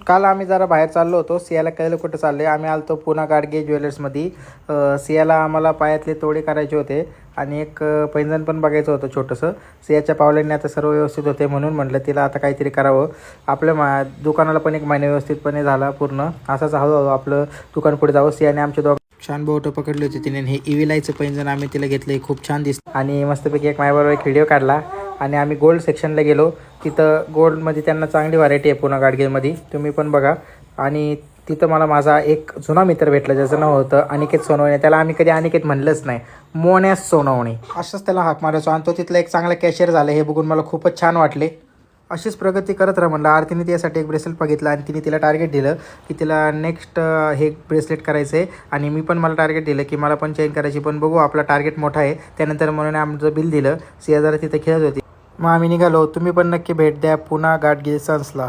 काल आम्ही जरा बाहेर चाललो होतो. सियाला कळलं कुठं चाललो आहे. आम्ही आलतो पुन्हा गाडगे ज्वेलर्समध्ये. सियाला आम्हाला पायातले तोडे करायचे होते आणि एक पैंजण पण बघायचं होतं छोटंसं. सियाच्या पावलांनी आता सर्व व्यवस्थित होते म्हणून म्हटलं तिला आता काहीतरी करावं. आपल्या दुकानाला पण एक महिना व्यवस्थितपणे झाला पूर्ण. असाच हळूहळू आपलं दुकान पुढे जावं. सियाने आमचे छान बोटं पकडली होती तिने. हे इव्हिलायचं पैंजण आम्ही तिला घेतलं. खूप छान दिसतं आणि मस्तपैकी एक माझ्याबरोबर एक व्हिडिओ काढला आणि आम्ही गोल्ड सेक्शनला गेलो. तिथं गोल्डमध्ये त्यांना चांगली व्हरायटी आहे पुन्हा गाडगेमध्ये, तुम्ही पण बघा. आणि तिथं मला माझा एक जुना मित्र भेटला ज्याचं नाव होतं अनिकेत सोनवणे. त्याला आम्ही कधी अनिकेत म्हणलंच नाही, मोन्यास सोनवणे असंच त्याला हाक मारायचो. आणि तो तिथला एक चांगला कॅशियर झाला. हे बघून मला खूपच छान वाटले. अशीच प्रगती करत राहा म्हणलं. आरतीने त्यासाठी एक ब्रेसलेट बघितलं आणि तिने तिला टार्गेट दिलं की तिला नेक्स्ट हे ब्रेसलेट करायचं आहे. आणि मी पण मला टार्गेट दिलं की मला पण चेंज करायची. पण बघू आपला टार्गेट मोठा आहे. त्यानंतर म्हणून आमचं बिल दिलं. सिया जरा तिथं खेळत होती. मग आम्ही निघालो. तुम्ही पण नक्की भेट द्या पुन्हा गाडगे सन्सला.